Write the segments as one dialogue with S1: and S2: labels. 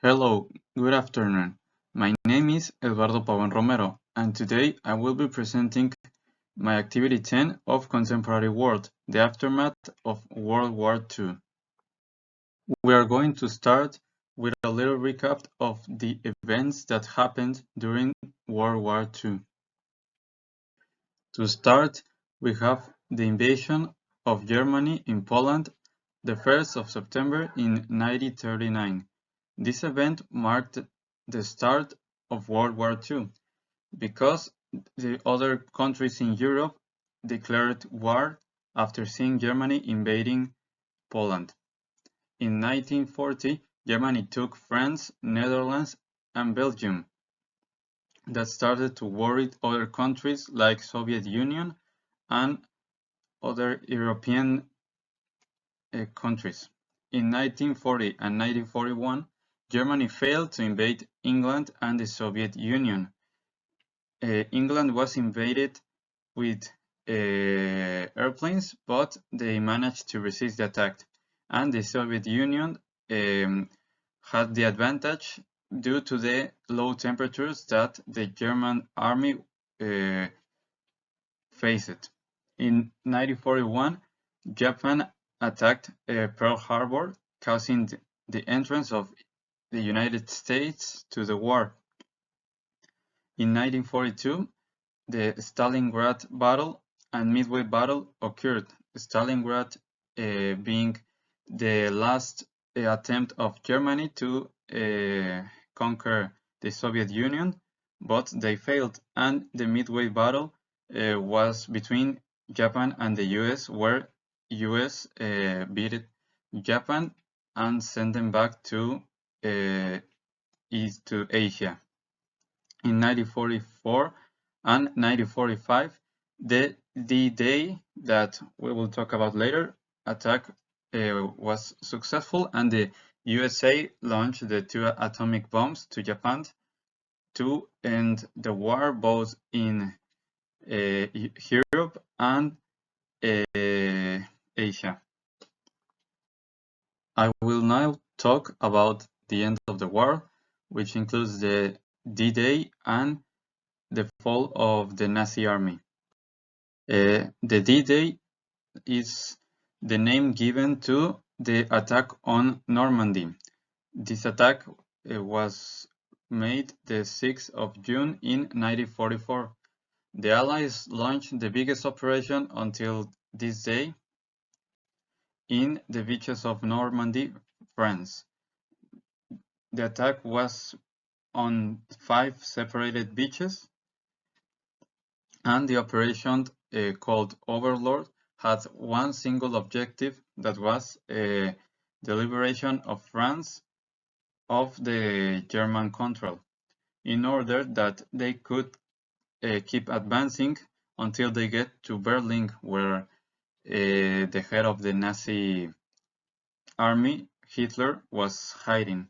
S1: Hello, good afternoon. My name is Eduardo Pavón Romero, and today I will be presenting my activity 10 of Contemporary World, the aftermath of World War II. We are going to start with a little recap of the events that happened during World War II. To start, we have the invasion of Germany in Poland, the 1st of September in 1939. This event marked the start of World War II, because the other countries in Europe declared war after seeing Germany invading Poland. In 1940, Germany took France, Netherlands, and Belgium. That started to worry other countries like Soviet Union and other European countries. In 1940 and 1941, Germany failed to invade England and the Soviet Union. England was invaded with airplanes, but they managed to resist the attack. And the Soviet Union had the advantage due to the low temperatures that the German army faced. In 1941, Japan attacked Pearl Harbor, causing the entrance of the United States to the war. In 1942, the Stalingrad Battle and Midway Battle occurred, Stalingrad being the last attempt of Germany to conquer the Soviet Union, but they failed, and the Midway Battle was between Japan and the US, where US beat Japan and sent them back to Asia. In 1944 and 1945, the D-Day that we will talk about later attack was successful, and the USA launched the 2 atomic bombs to Japan to end the war both in Europe and Asia. I will now talk about the end of the war, which includes the D-Day and the fall of the Nazi army. The D-Day is the name given to the attack on Normandy. This attack was made the 6th of June in 1944. The Allies launched the biggest operation until this day in the beaches of Normandy, France. The attack was on 5 separated beaches, and the operation called Overlord had one single objective, that was the liberation of France of the German control, in order that they could keep advancing until they get to Berlin, where the head of the Nazi army, Hitler, was hiding.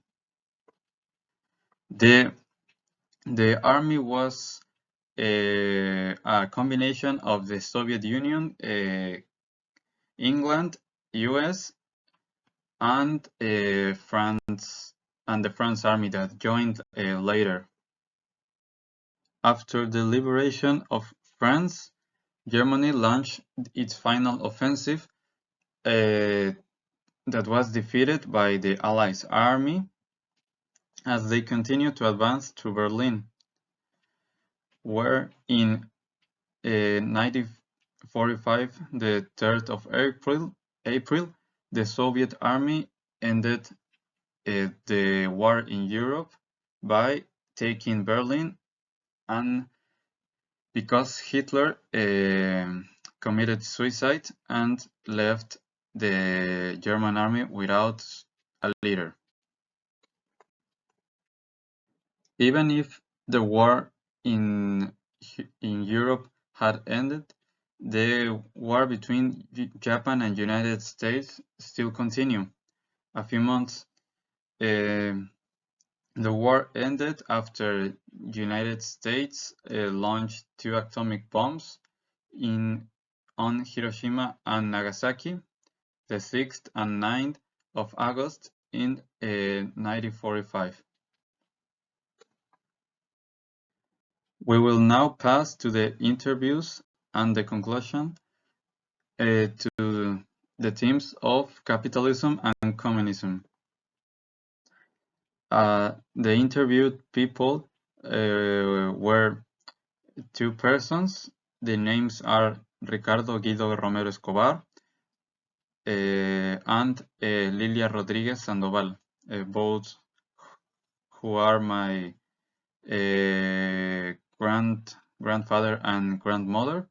S1: The army was a combination of the Soviet Union, England, US, and France, and the France army that joined later. After the liberation of France, Germany launched its final offensive that was defeated by the Allies army as they continued to advance to Berlin, where in 1945, the 3rd of April, the Soviet army ended the war in Europe by taking Berlin, and because Hitler committed suicide and left the German army without a leader. Even if the war in Europe had ended, the war between Japan and United States still continued. A few months, the war ended after United States launched 2 atomic bombs on Hiroshima and Nagasaki, the 6th and 9th of August in 1945. We will now pass to the interviews and the conclusion to the themes of capitalism and communism. The interviewed people were two persons. The names are Ricardo Guido Romero Escobar and Lilia Rodriguez Sandoval, both who are my grandfather and grandmother.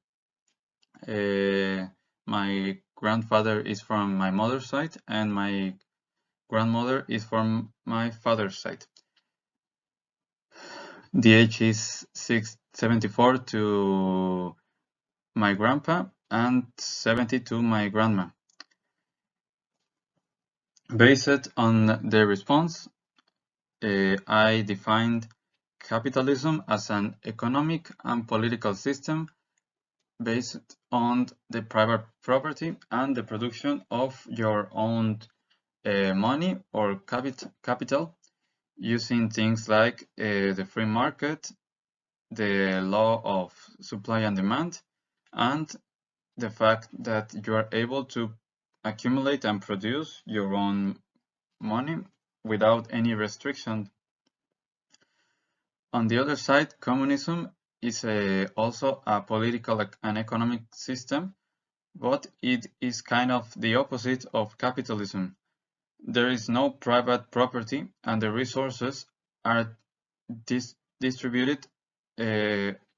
S1: My grandfather is from my mother's side and my grandmother is from my father's side. The age is 74 to my grandpa and 70 to my grandma. Based on the response, I defined capitalism as an economic and political system based on the private property and the production of your own money or capital using things like the free market, the law of supply and demand, and the fact that you are able to accumulate and produce your own money without any restriction. On the other side, communism is also a political and economic system, but it is kind of the opposite of capitalism. There is no private property and the resources are distributed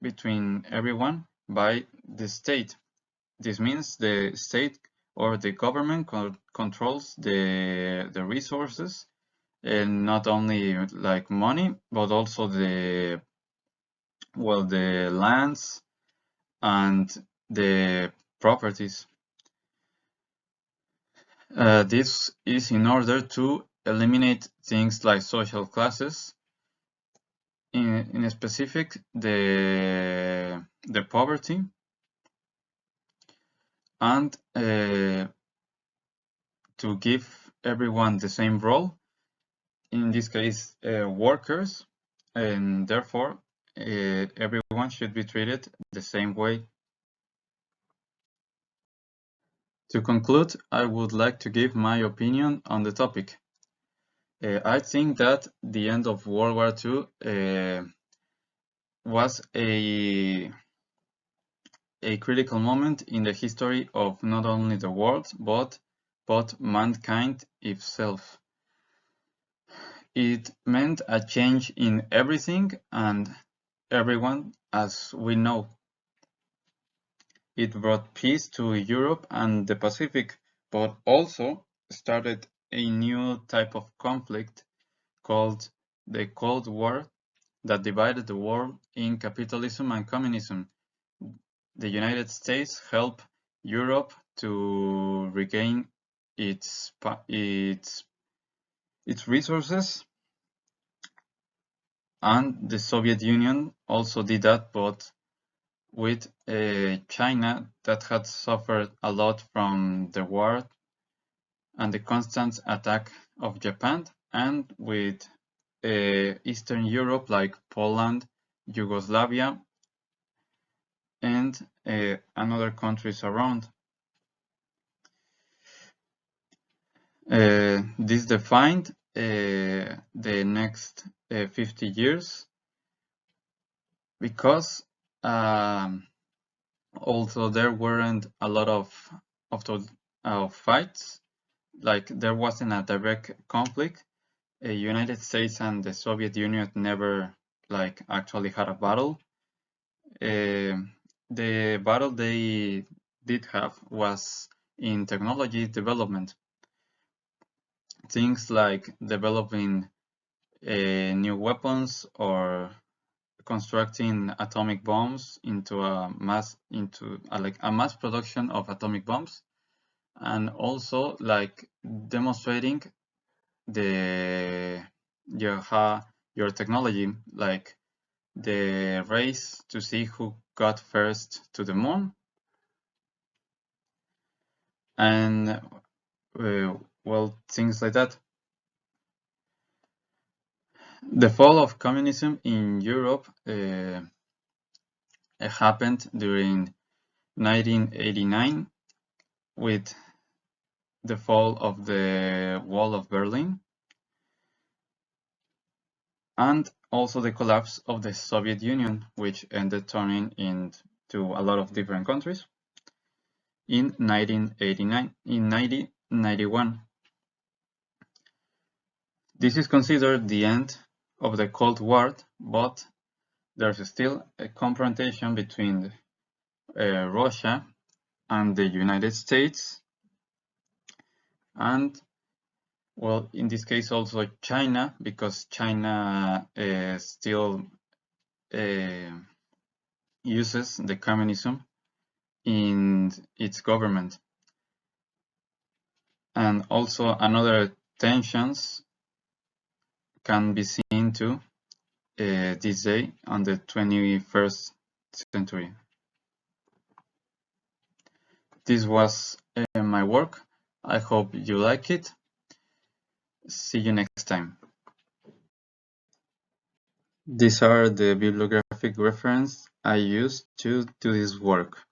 S1: between everyone by the state. This means the state or the government controls the resources, and not only like money, but also the lands and the properties. This is in order to eliminate things like social classes, in specific the poverty, and to give everyone the same role, in this case workers, and therefore everyone should be treated the same way. To conclude, I would like to give my opinion on the topic. I think that the end of World War II was a critical moment in the history of not only the world, but mankind itself. It meant a change in everything and everyone, as we know. It brought peace to Europe and the Pacific, but also started a new type of conflict called the Cold War that divided the world in capitalism and communism. The United States helped Europe to regain its resources, and the Soviet Union also did that, but with China that had suffered a lot from the war and the constant attack of Japan, and with Eastern Europe like Poland, Yugoslavia, and other countries around. This defined the next 50 years because although there weren't a lot of fights, like there wasn't a direct conflict, United States and the Soviet Union never like actually had a battle. The battle they did have was in technology development. Things like developing new weapons or constructing atomic bombs into a mass production of atomic bombs, and also like demonstrating your technology, like the race to see who got first to the moon, and well, things like that. The fall of communism in Europe happened during 1989 with the fall of the Wall of Berlin and also the collapse of the Soviet Union, which ended turning into a lot of different countries in 1989, in 1991. This is considered the end of the Cold War, but there's still a confrontation between Russia and the United States, and well, in this case also China, because China still uses the communism in its government. And also another tensions can be seen too this day on the 21st century. This was my work. I hope you like it. See you next time. These are the bibliographic references I used to do this work.